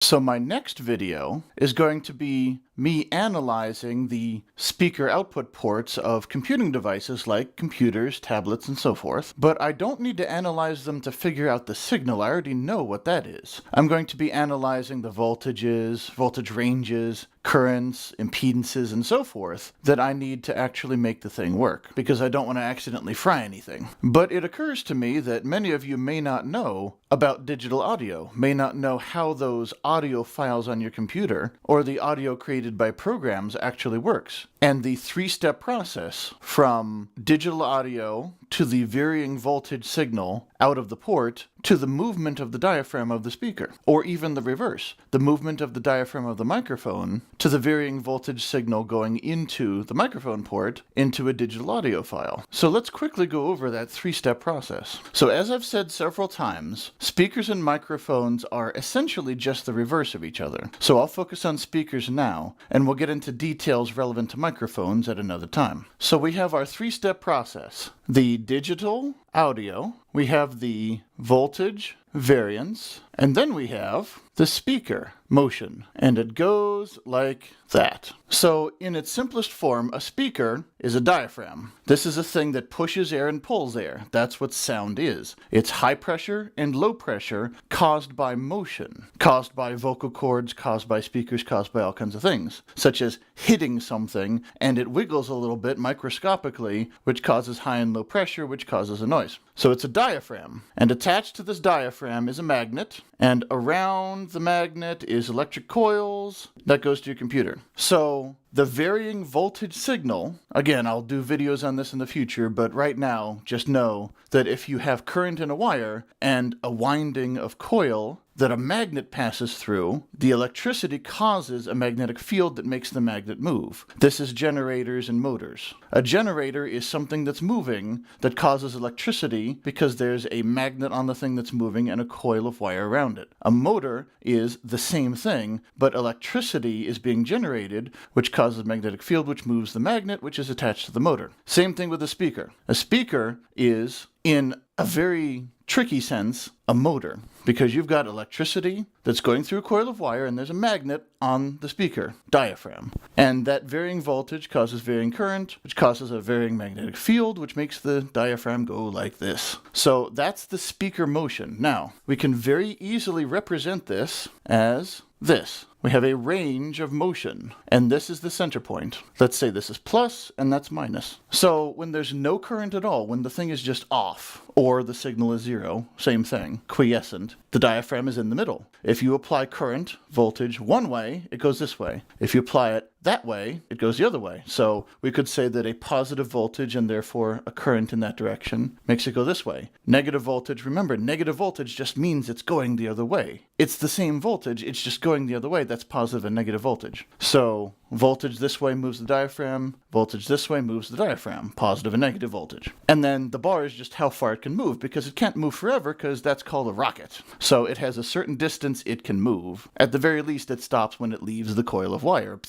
So my next video is going to be me analyzing the speaker output ports of computing devices like computers, tablets, and so forth, but I don't need to analyze them to figure out the signal. I already know what that is. I'm going to be analyzing the voltages, voltage ranges, currents, impedances, and so forth that I need to actually make the thing work, because I don't want to accidentally fry anything. But it occurs to me that many of you may not know about digital audio, may not know how those audio files on your computer or the audio created by programs actually works. And the three-step process from digital audio to the varying voltage signal out of the port to the movement of the diaphragm of the speaker, or even the reverse, the movement of the diaphragm of the microphone to the varying voltage signal going into the microphone port into a digital audio file. So let's quickly go over that three-step process. So as I've said several times, speakers and microphones are essentially just the reverse of each other. So I'll focus on speakers now, and we'll get into details relevant to microphones at another time. So we have our three-step process. The digital audio, we have the voltage variance, and then we have the speaker motion, and it goes like that. So in its simplest form, a speaker is a diaphragm. This is a thing that pushes air and pulls air. That's what sound is. It's high pressure and low pressure caused by motion, caused by vocal cords, caused by speakers, caused by all kinds of things, such as hitting something and it wiggles a little bit microscopically, which causes high and low pressure, which causes a noise. So it's a diaphragm, and attached to this diaphragm is a magnet, and around the magnet is electric coils that goes to your computer. So the varying voltage signal, again, I'll do videos on this in the future, but right now, just know that if you have current in a wire and a winding of coil that a magnet passes through, the electricity causes a magnetic field that makes the magnet move. This is generators and motors. A generator is something that's moving that causes electricity because there's a magnet on the thing that's moving and a coil of wire around it. A motor is the same thing, but electricity is being generated, which causes a magnetic field which moves the magnet, which is attached to the motor. Same thing with a speaker. A speaker is, in a very tricky sense, a motor, because you've got electricity that's going through a coil of wire and there's a magnet on the speaker diaphragm. And that varying voltage causes varying current, which causes a varying magnetic field, which makes the diaphragm go like this. So that's the speaker motion. Now, we can very easily represent this as this. We have a range of motion, and this is the center point. Let's say this is plus, and that's minus. So when there's no current at all, when the thing is just off, or the signal is zero, same thing, quiescent, the diaphragm is in the middle. If you apply current, voltage, one way, it goes this way. If you apply it that way, it goes the other way. So we could say that a positive voltage and therefore a current in that direction makes it go this way. Negative voltage, remember, negative voltage just means it's going the other way. It's the same voltage, it's just going the other way. That's positive and negative voltage. So voltage this way moves the diaphragm, voltage this way moves the diaphragm, positive and negative voltage. And then the bar is just how far it can move, because it can't move forever, because that's called a rocket. So it has a certain distance it can move. At the very least, it stops when it leaves the coil of wire.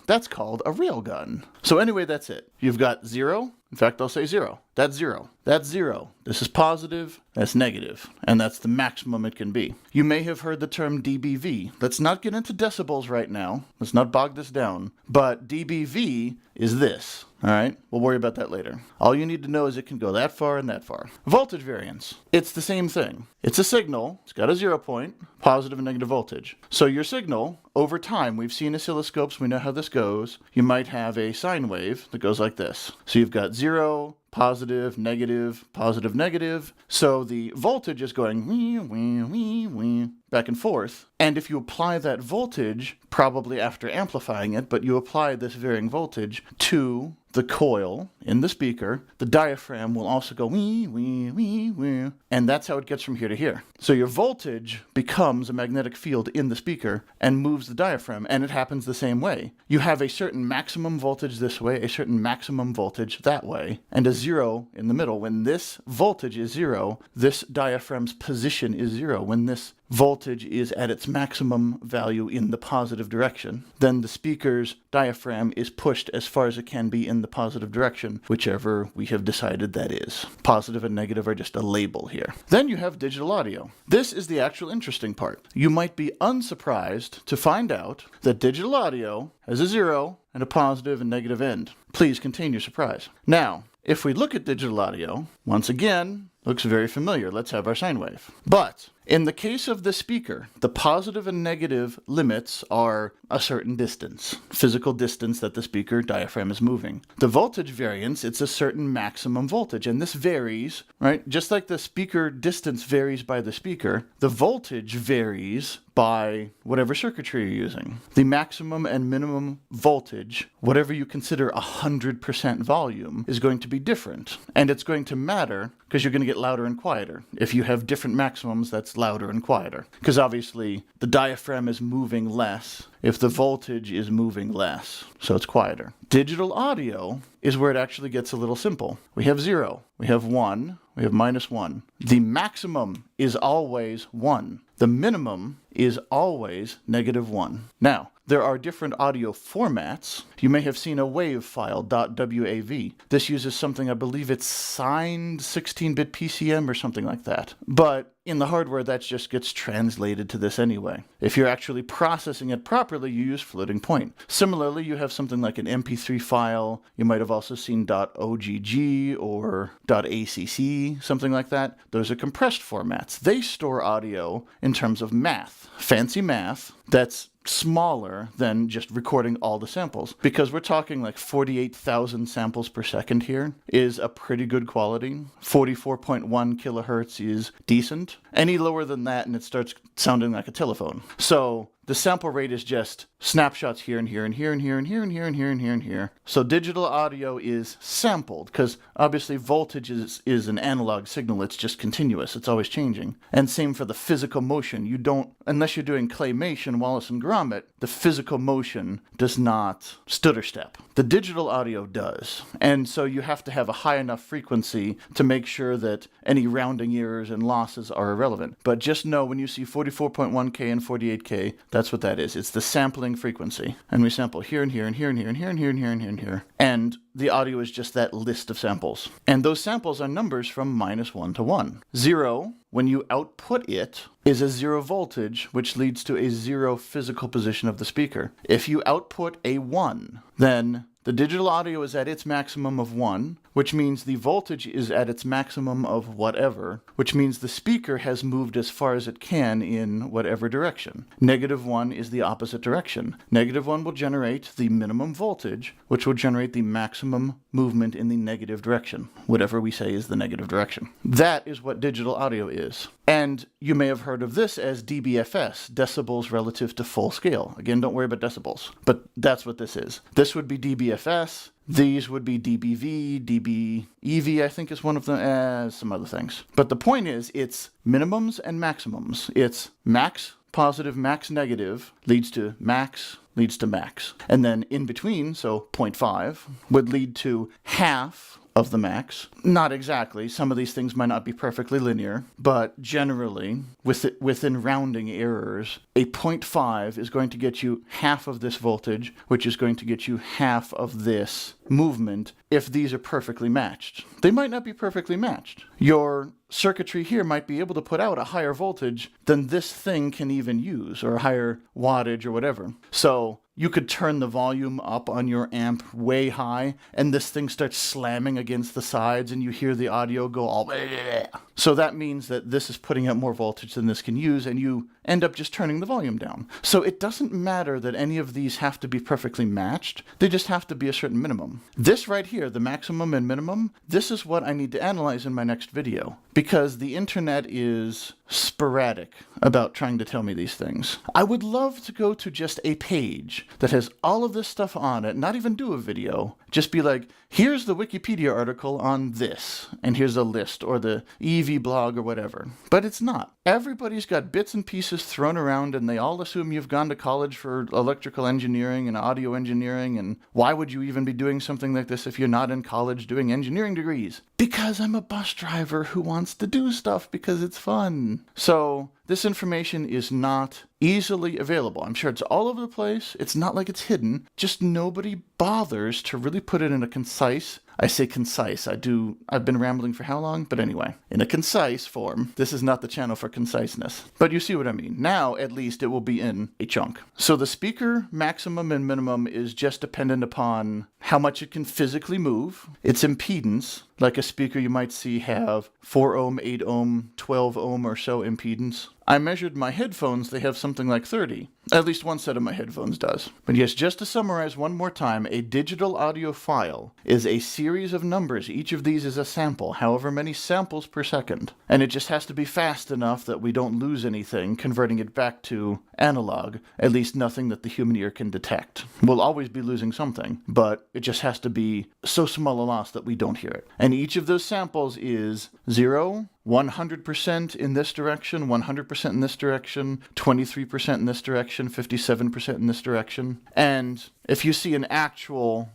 That's called a railgun. So anyway, that's it. You've got zero. In fact, I'll say zero. That's zero. That's zero. This is positive, that's negative, and that's the maximum it can be. You may have heard the term dBV. Let's not get into decibels right now. Let's not bog this down. But dBV is this. All right? We'll worry about that later. All you need to know is it can go that far and that far. Voltage variance. It's the same thing. It's a signal. It's got a 0 point, positive and negative voltage. So your signal, over time, we've seen oscilloscopes, we know how this goes. You might have a sine wave that goes like this. So you've got 0, positive, negative, positive, negative. So the voltage is going wee, wee, wee, wee, back and forth. And if you apply that voltage, probably after amplifying it, but you apply this varying voltage to the coil in the speaker, the diaphragm will also go wee, wee, wee, wee. And that's how it gets from here to here. So your voltage becomes a magnetic field in the speaker and moves the diaphragm, and it happens the same way. You have a certain maximum voltage this way, a certain maximum voltage that way, and a 0 in the middle. When this voltage is 0, this diaphragm's position is 0. When this voltage is at its maximum value in the positive direction, then the speaker's diaphragm is pushed as far as it can be in the positive direction, whichever we have decided that is. Positive and negative are just a label here. Then you have digital audio. This is the actual interesting part. You might be unsurprised to find out that digital audio has a 0 and a positive and negative end. Please contain your surprise. Now, if we look at digital audio, once again, looks very familiar. Let's have our sine wave. But in the case of the speaker, the positive and negative limits are a certain distance, physical distance that the speaker diaphragm is moving. The voltage variance, it's a certain maximum voltage, and this varies, right? Just like the speaker distance varies by the speaker, the voltage varies by whatever circuitry you're using. The maximum and minimum voltage, whatever you consider 100% volume, is going to be different. And it's going to matter because you're going to get louder and quieter. If you have different maximums, that's louder and quieter. Because obviously, the diaphragm is moving less if the voltage is moving less, so it's quieter. Digital audio is where it actually gets a little simple. We have 0, we have 1, we have -1. The maximum is always 1. The minimum is always -1. Now, there are different audio formats. You may have seen a WAV file, .wav. This uses something, I believe it's signed 16-bit PCM or something like that. But in the hardware, that just gets translated to this anyway. If you're actually processing it properly, you use floating point. Similarly, you have something like an MP3 file. You might have also seen .ogg or .acc, something like that. Those are compressed formats. They store audio in terms of math, fancy math that's smaller than just recording all the samples. Because we're talking like 48,000 samples per second here is a pretty good quality. 44.1 kilohertz is decent. Any lower than that and it starts sounding like a telephone. So the sample rate is just snapshots here and here and here and here and here and here and here and here and here. So digital audio is sampled because obviously voltage is an analog signal. It's just continuous. It's always changing. And same for the physical motion. You don't, unless you're doing claymation, Wallace and Gromit, the physical motion does not stutter step. The digital audio does. And so you have to have a high enough frequency to make sure that any rounding errors and losses are irrelevant. But just know when you see 44.1K and 48K, that's what that is. It's the sampling frequency. And we sample here and here and here and here and here and here and here and here and here. And the audio is just that list of samples. And those samples are numbers from -1 to 1. 0, when you output it, is a 0 voltage, which leads to a 0 physical position of the speaker. If you output a 1, then the digital audio is at its maximum of 1, which means the voltage is at its maximum of whatever, which means the speaker has moved as far as it can in whatever direction. -1 is the opposite direction. -1 will generate the minimum voltage, which will generate the maximum movement in the negative direction, whatever we say is the negative direction. That is what digital audio is. And you may have heard of this as dBFS, decibels relative to full scale. Again, don't worry about decibels, but that's what this is. This would be dBFS. These would be dBV, dBEV, I think is one of them, some other things. But the point is, it's minimums and maximums. It's max positive, max negative leads to max, leads to max. And then in between, so 0.5, would lead to half of the max. Not exactly. Some of these things might not be perfectly linear, but generally, within rounding errors, a 0.5 is going to get you half of this voltage, which is going to get you half of this movement if these are perfectly matched. They might not be perfectly matched. Your circuitry here might be able to put out a higher voltage than this thing can even use, or a higher wattage or whatever. So you could turn the volume up on your amp way high, and this thing starts slamming against the sides, and you hear the audio go all bleh. So that means that this is putting out more voltage than this can use, and you end up just turning the volume down. So it doesn't matter that any of these have to be perfectly matched. They just have to be a certain minimum. This right here, the maximum and minimum, this is what I need to analyze in my next video, because the internet is sporadic about trying to tell me these things. I would love to go to just a page that has all of this stuff on it, not even do a video, just be like, here's the Wikipedia article on this, and here's a list, or the EV blog or whatever. But it's not. Everybody's got bits and pieces is thrown around and they all assume you've gone to college for electrical engineering and audio engineering, and why would you even be doing something like this if you're not in college doing engineering degrees? Because I'm a bus driver who wants to do stuff because it's fun. So this information is not easily available. I'm sure it's all over the place. It's not like it's hidden. Just nobody bothers to really put it in a concise, I say concise, I've been rambling for how long? But anyway, in a concise form. This is not the channel for conciseness. But you see what I mean. Now, at least, it will be in a chunk. So the speaker maximum and minimum is just dependent upon how much it can physically move, its impedance, like a speaker you might see have 4 ohm, 8 ohm, 12 ohm or so impedance. I measured my headphones, they have something like 30. At least one set of my headphones does. But yes, just to summarize one more time, a digital audio file is a series of numbers. Each of these is a sample, however many samples per second. And it just has to be fast enough that we don't lose anything, converting it back to analog, at least nothing that the human ear can detect. We'll always be losing something, but it just has to be so small a loss that we don't hear it. And each of those samples is 0, 100% in this direction, 100% in this direction, 23% in this direction, 57% in this direction. And if you see an actual,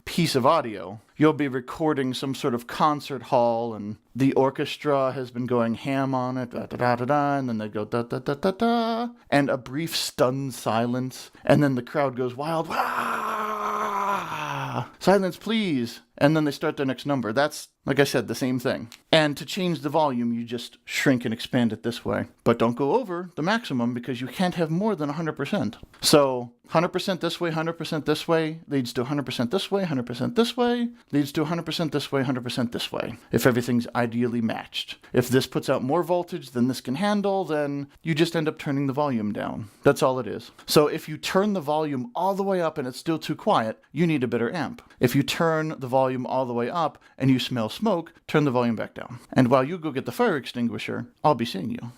piece of audio, you'll be recording some sort of concert hall and the orchestra has been going ham on it, da da da da da, and then they go da da da da da, and a brief stunned silence, and then the crowd goes wild, wah! Silence please, and then they start their next number. That's, like I said, the same thing. And to change the volume, you just shrink and expand it this way. But don't go over the maximum because you can't have more than 100%. So 100% this way, 100% this way, leads to 100% this way, 100% this way, leads to 100% this way, 100% this way, if everything's ideally matched. If this puts out more voltage than this can handle, then you just end up turning the volume down. That's all it is. So if you turn the volume all the way up and it's still too quiet, you need a better amp. If you turn the volume all the way up and you smell smoke, turn the volume back down. And while you go get the fire extinguisher, I'll be seeing you.